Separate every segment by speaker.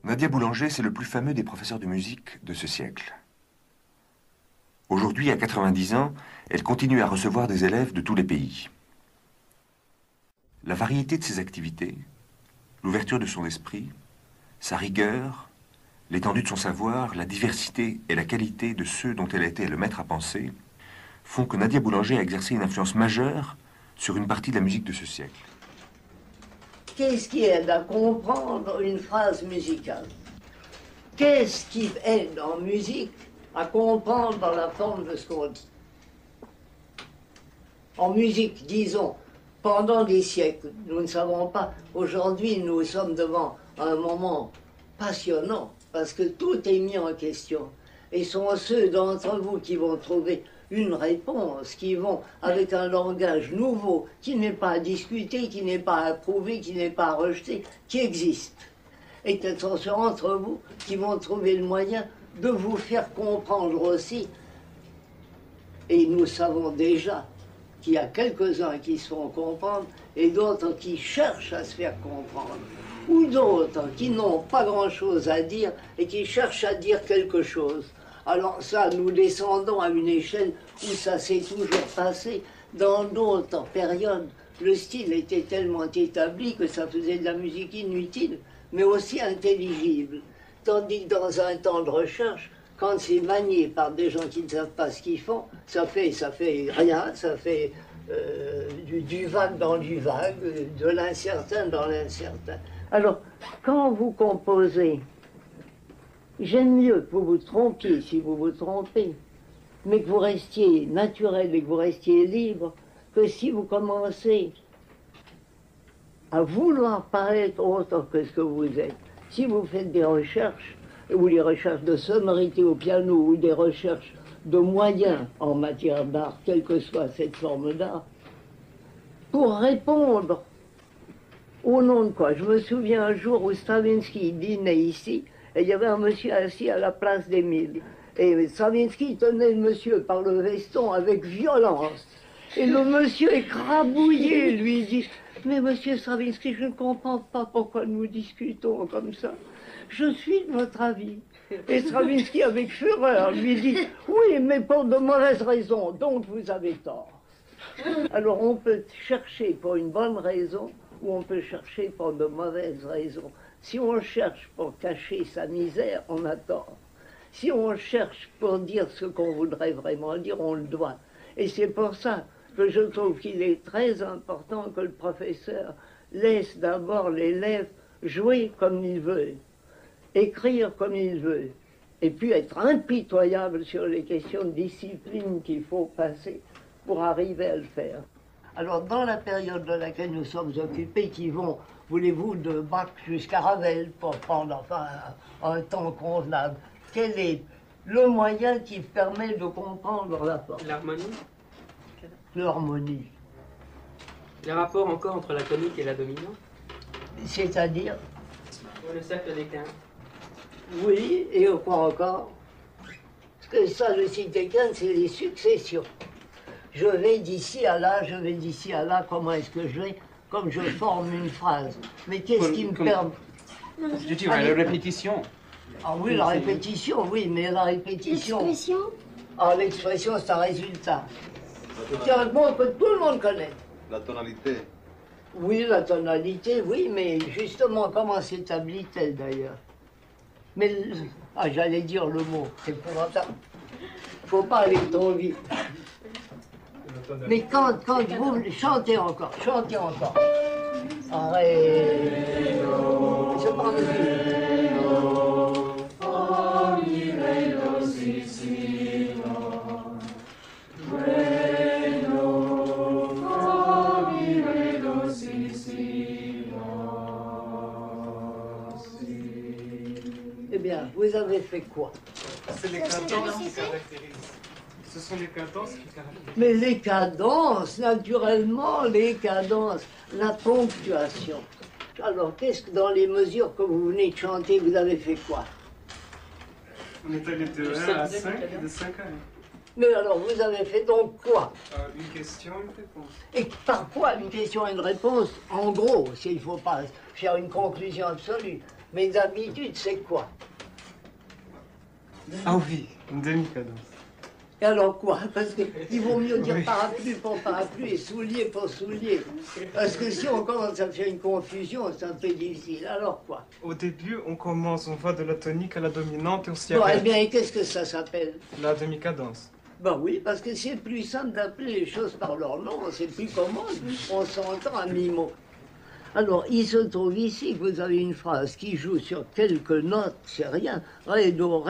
Speaker 1: Nadia Boulanger, c'est le plus fameux des professeurs de musique de ce siècle. Aujourd'hui, à 90 ans, elle continue à recevoir des élèves de tous les pays. La variété de ses activités, l'ouverture de son esprit, sa rigueur, l'étendue de son savoir, la diversité et la qualité de ceux dont elle a été le maître à penser, font que Nadia Boulanger a exercé une influence majeure sur une partie de la musique de ce siècle.
Speaker 2: Qu'est-ce qui aide à comprendre une phrase musicale? Qu'est-ce qui aide en musique à comprendre la forme de ce qu'on dit? En musique, disons, pendant des siècles, nous ne savons pas. Aujourd'hui, nous sommes devant un moment passionnant parce que tout est mis en question. Et sont ceux d'entre vous qui vont trouver une réponse, qui vont avec un langage nouveau, qui n'est pas à discuter, qui n'est pas à approuver, qui n'est pas à rejeter, qui existe. Et ce sont ceux d'entre vous qui vont trouver le moyen de vous faire comprendre aussi. Et nous savons déjà qu'il y a quelques-uns qui se font comprendre et d'autres qui cherchent à se faire comprendre. Ou d'autres qui n'ont pas grand-chose à dire et qui cherchent à dire quelque chose. Alors ça, nous descendons à une échelle où ça s'est toujours passé. Dans d'autres périodes, le style était tellement établi que ça faisait de la musique inutile, mais aussi intelligible. Tandis que dans un temps de recherche, quand c'est manié par des gens qui ne savent pas ce qu'ils font, ça fait rien, ça fait du vague dans du vague, de l'incertain dans l'incertain. Alors, quand vous composez, j'aime mieux que vous vous trompiez si vous vous trompez, mais que vous restiez naturel et que vous restiez libre, que si vous commencez à vouloir paraître autre que ce que vous êtes. Si vous faites des recherches, ou des recherches de sonorité au piano, ou des recherches de moyens en matière d'art, quelle que soit cette forme d'art, pour répondre au nom de quoi? Je me souviens un jour où Stravinsky dînait ici, et il y avait un monsieur assis à la place d'Émile. Et Stravinsky tenait le monsieur par le veston avec violence. Et le monsieur écrabouillé lui dit: mais monsieur Stravinsky, je ne comprends pas pourquoi nous discutons comme ça. Je suis de votre avis. Et Stravinsky, avec fureur, lui dit: oui, mais pour de mauvaises raisons, donc vous avez tort. Alors on peut chercher pour une bonne raison, ou on peut chercher pour de mauvaises raisons. Si on cherche pour cacher sa misère, on a tort. Si on cherche pour dire ce qu'on voudrait vraiment dire, on le doit. Et c'est pour ça que je trouve qu'il est très important que le professeur laisse d'abord l'élève jouer comme il veut, écrire comme il veut, et puis être impitoyable sur les questions de discipline qu'il faut passer pour arriver à le faire. Alors dans la période de laquelle nous sommes occupés, qui vont, voulez-vous, de Bach jusqu'à Ravel, pour prendre enfin un temps convenable, quel est le moyen qui permet de comprendre la forme?
Speaker 3: L'harmonie.
Speaker 2: L'harmonie.
Speaker 3: Le rapport encore entre la tonique et la dominante.
Speaker 2: C'est-à-dire?
Speaker 3: Le cercle des quintes.
Speaker 2: Oui, et quoi encore? Parce que ça, le cycle des quintes, c'est les successions. Je vais d'ici à là, je vais d'ici à là, comment est-ce que je vais? Comme je forme une phrase. Mais qu'est-ce qui me permet?
Speaker 3: Je dirais la répétition.
Speaker 2: Ah oui, la répétition, oui, mais la répétition...
Speaker 4: L'expression?
Speaker 2: Ah, l'expression, c'est un résultat. C'est un mot que tout le monde connaît.
Speaker 5: La tonalité.
Speaker 2: Oui, la tonalité, oui, mais justement, comment s'établit-elle d'ailleurs? Mais, ah, j'allais dire le mot, c'est épouvantable. Faut pas aller trop vite. Mais quand vous chantez encore, chantez encore. Arrête. Je prends le fil. Eh bien, vous avez fait quoi?
Speaker 3: C'est les cadences qui caractérisent. Ce sont les cadences qui caractérisent.
Speaker 2: Mais les cadences, naturellement, les cadences, la ponctuation. Alors, qu'est-ce que dans les mesures que vous venez de chanter, vous avez fait quoi?
Speaker 3: On est allé de 1 à 5 et de 5 à 1.
Speaker 2: Mais alors, vous avez fait donc quoi?
Speaker 3: Une question, une réponse.
Speaker 2: Et par quoi une question et une réponse? En gros, s'il ne faut pas faire une conclusion absolue. Mais d'habitude, c'est quoi?
Speaker 3: Ah oui, une demi-cadence.
Speaker 2: Et alors quoi? Parce qu'il vaut mieux dire
Speaker 3: Oui.
Speaker 2: parapluie pour parapluie et soulier pour soulier. Parce que si on commence à faire une confusion, c'est un peu difficile. Alors quoi?
Speaker 3: Au début, on commence, on va de la tonique à la dominante et on s'y
Speaker 2: Bon, eh
Speaker 3: arrête.
Speaker 2: bien, et qu'est-ce que ça s'appelle?
Speaker 3: La demi-cadence.
Speaker 2: Ben oui, parce que c'est plus simple d'appeler les choses par leur nom, c'est plus commode, on s'entend à mi-mot. Alors, il se trouve ici que vous avez une phrase qui joue sur quelques notes, c'est rien. Ré, do,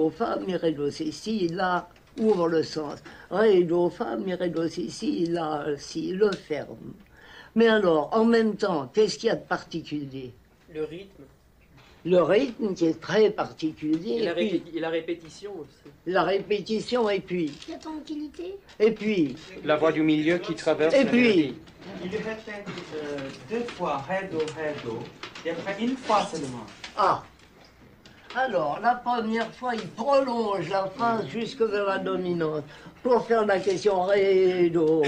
Speaker 2: fa, mi, ré, do, si, la, ouvre le sens. Ré, do, fa, mi, ré, do, si, la, si, le ferme. Mais alors, en même temps, qu'est-ce qu'il y a de particulier?
Speaker 4: Le rythme
Speaker 2: Le rythme qui est très particulier.
Speaker 4: et la répétition aussi.
Speaker 2: La répétition, et puis,
Speaker 5: La tranquillité.
Speaker 4: La voix du milieu qui traverse
Speaker 2: et
Speaker 4: la
Speaker 2: puis,
Speaker 4: mélodie.
Speaker 6: Il répète deux fois ré, do, et après une fois seulement.
Speaker 2: ah. Alors, la première fois, il prolonge la phrase jusque vers la dominante pour faire la question ré, do,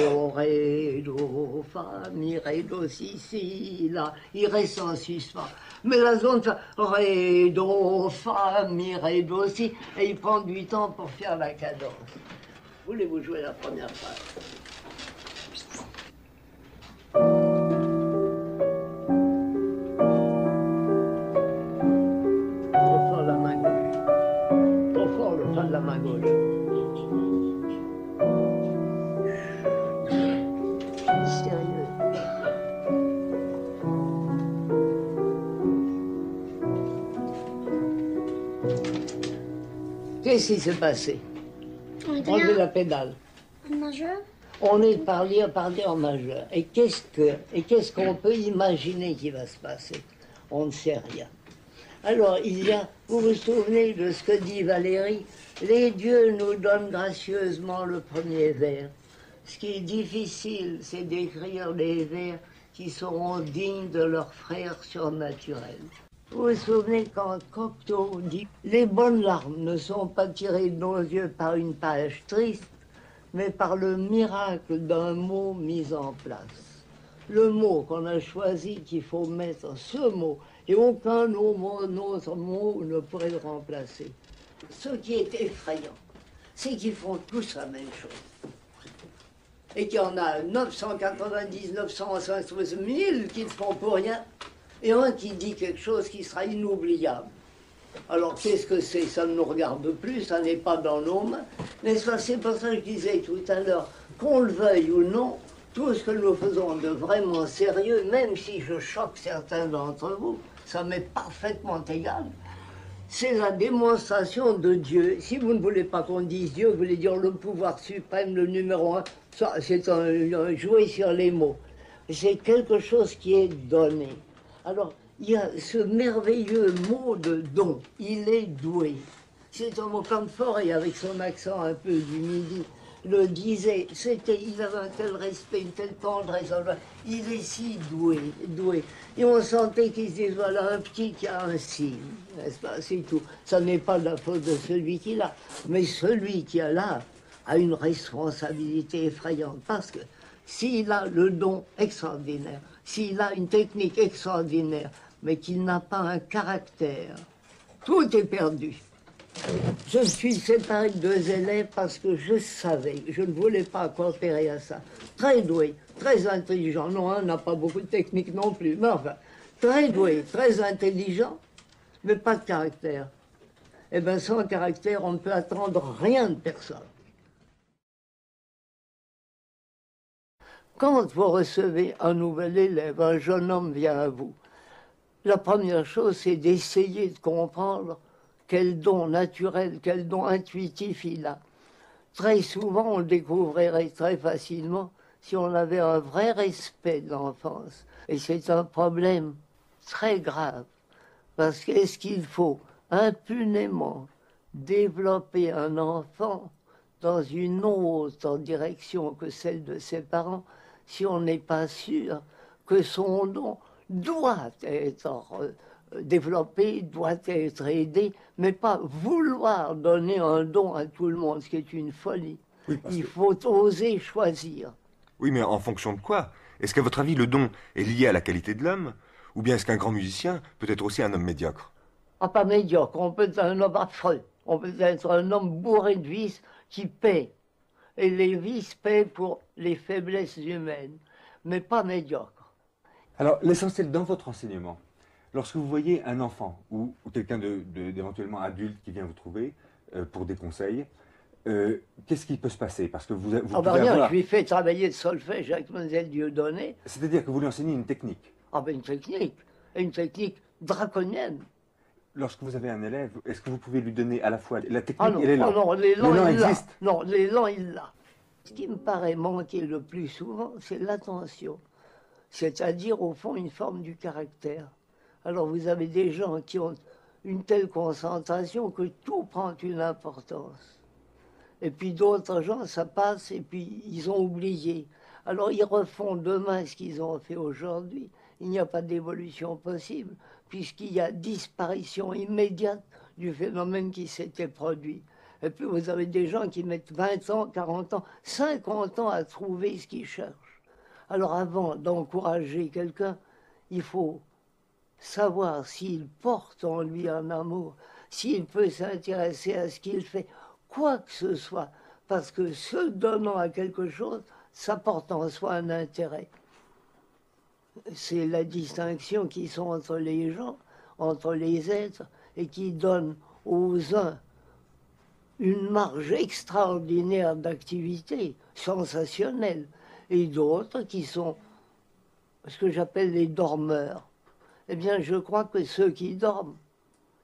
Speaker 2: fa, mi, ré, do, si, la. Il reste en suspens. Mais la zone fait ré, do, fa, mi, ré, do, si, et il prend du temps pour faire la cadence. Voulez-vous jouer la première phrase? Trop fort la main gauche. Trop fort le fin de la main gauche. Mystérieux. Qu'est-ce qui s'est passé?
Speaker 5: On est
Speaker 2: Enlevez
Speaker 5: bien
Speaker 2: la pédale.
Speaker 5: en majeur.
Speaker 2: On est parlé en majeur. Et qu'est-ce qu'on peut imaginer qui va se passer? On ne sait rien. Alors, vous vous souvenez de ce que dit Valérie? Les dieux nous donnent gracieusement le premier vers. Ce qui est difficile, c'est d'écrire des vers qui seront dignes de leurs frères surnaturels. Vous vous souvenez quand Cocteau dit « Les bonnes larmes ne sont pas tirées de nos yeux par une page triste, mais par le miracle d'un mot mis en place. » Le mot qu'on a choisi, qu'il faut mettre, ce mot, et aucun autre mot ne pourrait le remplacer. Ce qui est effrayant, c'est qu'ils font tous la même chose. Et qu'il y en a 990, 905, 1000 qui ne font pour rien, et un qui dit quelque chose qui sera inoubliable. Alors qu'est-ce que c'est? Ça ne nous regarde plus, ça n'est pas dans nos mains. N'est-ce pas? C'est pour ça que je disais tout à l'heure, qu'on le veuille ou non, tout ce que nous faisons de vraiment sérieux, même si je choque certains d'entre vous, ça m'est parfaitement égal. C'est la démonstration de Dieu. Si vous ne voulez pas qu'on dise Dieu, vous voulez dire le pouvoir suprême, le numéro un, ça c'est un jouer sur les mots. C'est quelque chose qui est donné. Alors, il y a ce merveilleux mot de don, il est doué. C'est un mot comme Fauré, avec son accent un peu du Midi, le disait, il avait un tel respect, une telle tendresse, il est si doué. Et on sentait qu'il se disait, voilà un petit qui a un signe, n'est-ce pas, c'est tout. Ça n'est pas de la faute de celui qui l'a, mais celui qui a là a une responsabilité effrayante, parce que s'il a le don extraordinaire, s'il a une technique extraordinaire, mais qu'il n'a pas un caractère, tout est perdu. Je suis séparé de 2 élèves parce que je savais, je ne voulais pas coopérer à ça. Très doué, très intelligent. Non, un n'a pas beaucoup de technique non plus, mais enfin, très doué, très intelligent, mais pas de caractère. Eh bien, sans caractère, on ne peut attendre rien de personne. Quand vous recevez un nouvel élève, un jeune homme vient à vous, la première chose, c'est d'essayer de comprendre quel don naturel, quel don intuitif il a. Très souvent, on le découvrirait très facilement si on avait un vrai respect de l'enfance. Et c'est un problème très grave, parce qu'est-ce qu'il faut impunément développer un enfant dans une autre direction que celle de ses parents si on n'est pas sûr que son don doit être développé, doit être aidé, mais pas vouloir donner un don à tout le monde, ce qui est une folie. Oui, il faut oser choisir.
Speaker 1: Oui, mais en fonction de quoi? Est-ce qu'à votre avis, le don est lié à la qualité de l'homme?
Speaker 7: Ou bien est-ce qu'un grand musicien peut être aussi un homme médiocre?
Speaker 2: Ah, pas médiocre, on peut être un homme affreux. On peut être un homme bourré de vices qui paie. Et les vices paient pour les faiblesses humaines, mais pas médiocre.
Speaker 7: Alors, l'essentiel dans votre enseignement, lorsque vous voyez un enfant ou quelqu'un d'éventuellement adulte qui vient vous trouver pour des conseils, qu'est-ce qui peut se passer? Parce que vous
Speaker 2: Ah ben
Speaker 7: pouvez
Speaker 2: rien,
Speaker 7: avoir...
Speaker 2: je lui fais travailler de solfège avec Mlle Dieudonné.
Speaker 7: C'est-à-dire que vous lui enseignez une technique.
Speaker 2: Ah ben une technique draconienne.
Speaker 7: Lorsque vous avez un élève, est-ce que vous pouvez lui donner à la fois la technique
Speaker 2: Ah non,
Speaker 7: et l'élan?
Speaker 2: non, l'élan il l'a.
Speaker 7: existe.
Speaker 2: Non, l'élan il l'a. Ce qui me paraît manquer le plus souvent, c'est l'attention. C'est-à-dire, au fond, une forme du caractère. Alors vous avez des gens qui ont une telle concentration que tout prend une importance. Et puis d'autres gens, ça passe et puis ils ont oublié. Alors ils refont demain ce qu'ils ont fait aujourd'hui. Il n'y a pas d'évolution possible, puisqu'il y a disparition immédiate du phénomène qui s'était produit. Et puis vous avez des gens qui mettent 20 ans, 40 ans, 50 ans à trouver ce qu'ils cherchent. Alors avant d'encourager quelqu'un, il faut savoir s'il porte en lui un amour, s'il peut s'intéresser à ce qu'il fait, quoi que ce soit, parce que se donnant à quelque chose, ça porte en soi un intérêt. C'est la distinction qui sont entre les gens, entre les êtres, et qui donne aux uns une marge extraordinaire d'activité, sensationnelle, et d'autres qui sont ce que j'appelle les dormeurs. Eh bien, je crois que ceux qui dorment,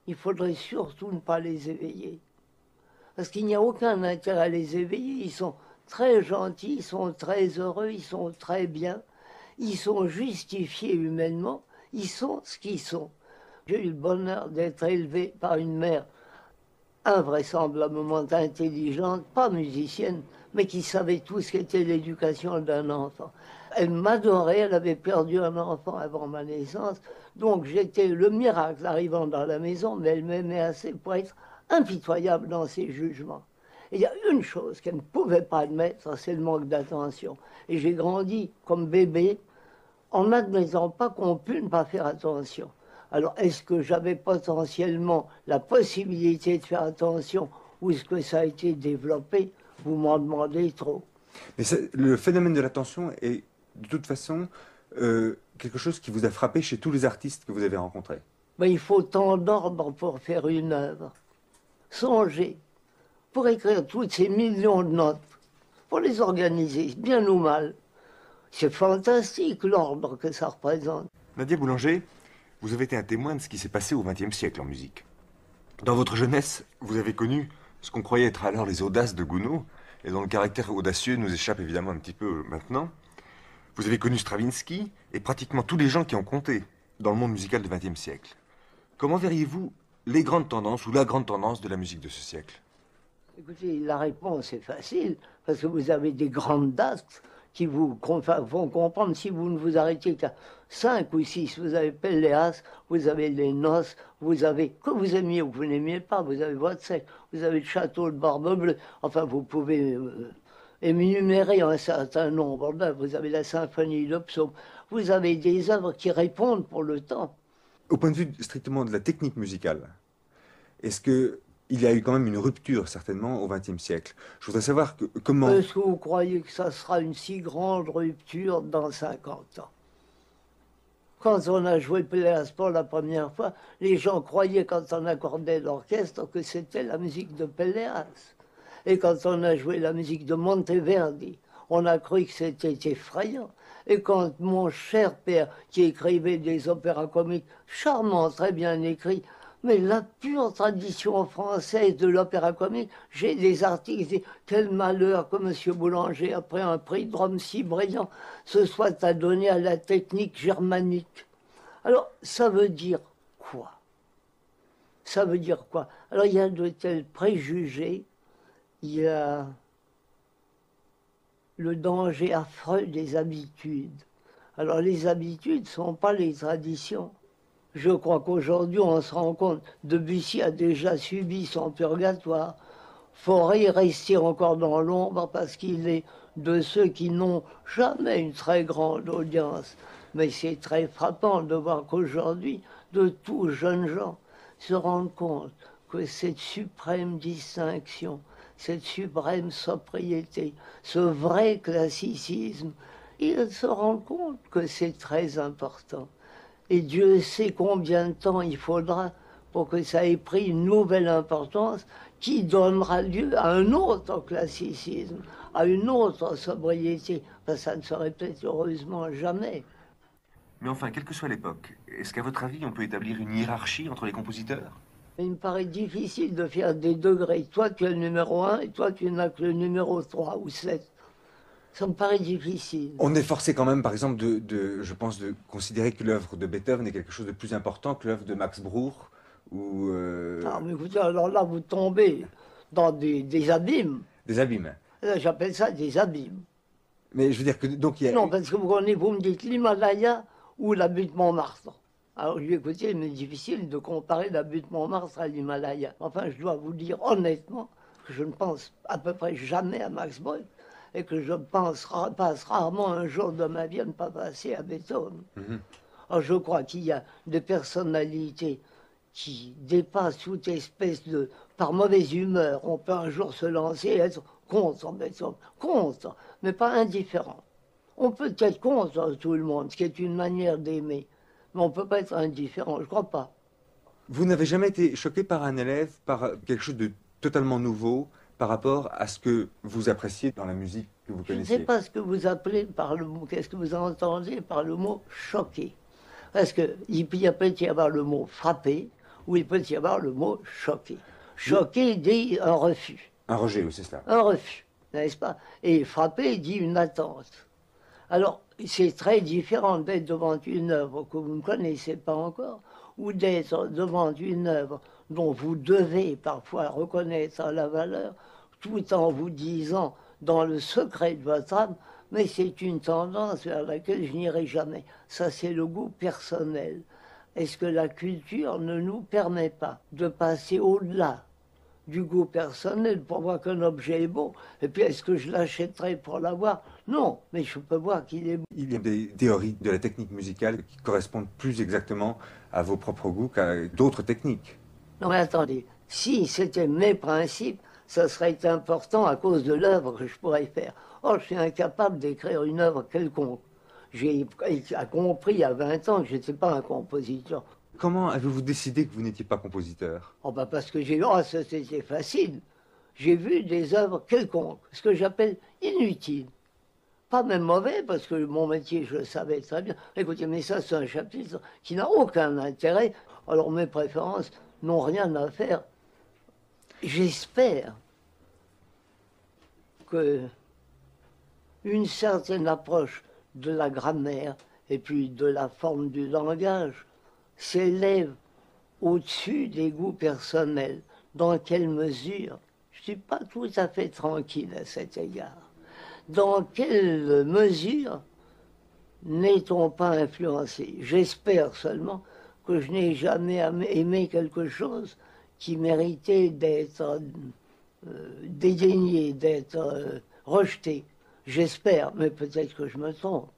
Speaker 2: il faudrait surtout ne pas les éveiller. Parce qu'il n'y a aucun intérêt à les éveiller. Ils sont très gentils, ils sont très heureux, ils sont très bien. Ils sont justifiés humainement, ils sont ce qu'ils sont. J'ai eu le bonheur d'être élevé par une mère invraisemblablement intelligente, pas musicienne, mais qui savait tout ce qu'était l'éducation d'un enfant. Elle m'adorait, elle avait perdu un enfant avant ma naissance, donc j'étais le miracle arrivant dans la maison, mais elle m'aimait assez pour être impitoyable dans ses jugements. Et il y a une chose qu'elle ne pouvait pas admettre, c'est le manque d'attention. Et j'ai grandi comme bébé en n'admettant pas qu'on pût ne pas faire attention. Alors, est-ce que j'avais potentiellement la possibilité de faire attention ou est-ce que ça a été développé? Vous m'en demandez trop.
Speaker 7: Mais le phénomène de l'attention est de toute façon quelque chose qui vous a frappé chez tous les artistes que vous avez rencontrés.
Speaker 2: Mais il faut tant d'ordre pour faire une œuvre. Songez, pour écrire toutes ces millions de notes, pour les organiser, bien ou mal, c'est fantastique l'ordre que ça représente.
Speaker 7: Nadia Boulanger, vous avez été un témoin de ce qui s'est passé au XXe siècle en musique. Dans votre jeunesse, vous avez connu ce qu'on croyait être alors les audaces de Gounod, et dont le caractère audacieux nous échappe évidemment un petit peu maintenant. Vous avez connu Stravinsky et pratiquement tous les gens qui ont compté dans le monde musical du XXe siècle. Comment verriez-vous les grandes tendances ou la grande tendance de la musique de ce siècle?
Speaker 2: Écoutez, la réponse est facile, parce que vous avez des grandes dates qui vous font comprendre, si vous ne vous arrêtez qu'à 5 ou 6, vous avez Pelléas, vous avez les Noces, vous avez, que vous aimiez ou que vous n'aimiez pas, vous avez Wozzeck, vous avez le Château de Barbe-Bleue, enfin vous pouvez énumérer un certain nombre d'œuvres, vous avez la Symphonie de Psaume, vous avez des œuvres qui répondent pour le temps.
Speaker 7: Au point de vue strictement de la technique musicale, est-ce que il y a eu quand même une rupture, certainement, au XXe siècle? Je voudrais savoir comment...
Speaker 2: Est-ce que vous croyez que ça sera une si grande rupture dans 50 ans? Quand on a joué Pelléas pour la première fois, les gens croyaient, quand on accordait l'orchestre, que c'était la musique de Pelléas. Et quand on a joué la musique de Monteverdi, on a cru que c'était effrayant. Et quand mon cher père, qui écrivait des opéras comiques charmants, très bien écrits, mais la pure tradition française de l'opéra comique, j'ai des articles qui disent « Quel malheur que M. Boulanger, après un prix de Rome si brillant, se soit adonné à la technique germanique. » Alors, ça veut dire quoi? Ça veut dire quoi? Alors, il y a de tels préjugés, il y a le danger affreux des habitudes. Alors, les habitudes ne sont pas les traditions. Je crois qu'aujourd'hui, on se rend compte, Debussy a déjà subi son purgatoire. Fauré est resté encore dans l'ombre parce qu'il est de ceux qui n'ont jamais une très grande audience. Mais c'est très frappant de voir qu'aujourd'hui, de tous jeunes gens se rendent compte que cette suprême distinction, cette suprême sobriété, ce vrai classicisme, ils se rendent compte que c'est très important. Et Dieu sait combien de temps il faudra pour que ça ait pris une nouvelle importance qui donnera lieu à un autre classicisme, à une autre sobriété. Ben, ça ne se répète heureusement jamais.
Speaker 1: Mais enfin, quelle que soit l'époque, est-ce qu'à votre avis, on peut établir une hiérarchie entre les compositeurs?
Speaker 2: Il me paraît difficile de faire des degrés. Toi, tu es le numéro 1 et toi, tu n'as que le numéro 3 ou 7. Ça me paraît difficile.
Speaker 7: On est forcé quand même, par exemple, je pense, de considérer que l'œuvre de Beethoven est quelque chose de plus important que l'œuvre de Max Bruch ou...
Speaker 2: Ah, mais écoutez, alors là, vous tombez dans des abîmes.
Speaker 7: Des abîmes.
Speaker 2: Là, j'appelle ça des abîmes.
Speaker 7: Mais je veux dire que, donc, il y a...
Speaker 2: Non, parce que vous me dites l'Himalaya ou la butte Montmartre. Alors, je lui ai écouté, il m'est difficile de comparer la butte Montmartre à l'Himalaya. Enfin, je dois vous dire honnêtement que je ne pense à peu près jamais à Max Bruch et que je passe rarement un jour de ma vie à ne pas passer à Beethoven. Alors, je crois qu'il y a des personnalités qui dépassent toute espèce de... Par mauvaise humeur, on peut un jour se lancer et être contre Beethoven. Contre, mais pas indifférent. On peut être contre tout le monde, ce qui est une manière d'aimer. Mais on ne peut pas être indifférent, je ne crois pas.
Speaker 7: Vous n'avez jamais été choqué par un élève, par quelque chose de totalement nouveau par rapport à ce que vous appréciez dans la musique que vous connaissez?
Speaker 2: Je ne sais pas ce que vous appelez par le mot, qu'est-ce que vous entendez par le mot choqué. Parce qu'il peut y avoir le mot frappé, ou il peut y avoir le mot choqué. Choqué dit un refus.
Speaker 7: Un rejet, oui, c'est cela.
Speaker 2: Un refus, n'est-ce pas? Et frappé dit une attente. Alors, c'est très différent d'être devant une œuvre que vous ne connaissez pas encore, ou d'être devant une œuvre dont vous devez parfois reconnaître la valeur, tout en vous disant, dans le secret de votre âme, mais c'est une tendance vers laquelle je n'irai jamais. Ça, c'est le goût personnel. Est-ce que la culture ne nous permet pas de passer au-delà du goût personnel pour voir qu'un objet est beau? Et puis, est-ce que je l'achèterai pour l'avoir? Non, mais je peux voir qu'il est beau.
Speaker 7: Il y a des théories de la technique musicale qui correspondent plus exactement à vos propres goûts qu'à d'autres techniques.
Speaker 2: Non, mais attendez, si c'était mes principes, ça serait important à cause de l'œuvre que je pourrais faire. Or, je suis incapable d'écrire une œuvre quelconque. J'ai compris à 20 ans que je n'étais pas un compositeur.
Speaker 7: Comment avez-vous décidé que vous n'étiez pas compositeur?
Speaker 2: Oh ben parce que c'était facile. J'ai vu des œuvres quelconques, ce que j'appelle inutiles. Pas même mauvais, parce que mon métier, je le savais très bien. Écoutez, mais ça, c'est un chapitre qui n'a aucun intérêt. Alors mes préférences n'ont rien à faire. J'espère que une certaine approche de la grammaire et puis de la forme du langage s'élève au-dessus des goûts personnels. Dans quelle mesure? Je ne suis pas tout à fait tranquille à cet égard. Dans quelle mesure n'est-on pas influencé? J'espère seulement que je n'ai jamais aimé quelque chose qui méritait d'être dédaigné, d'être rejeté. J'espère, mais peut-être que je me trompe.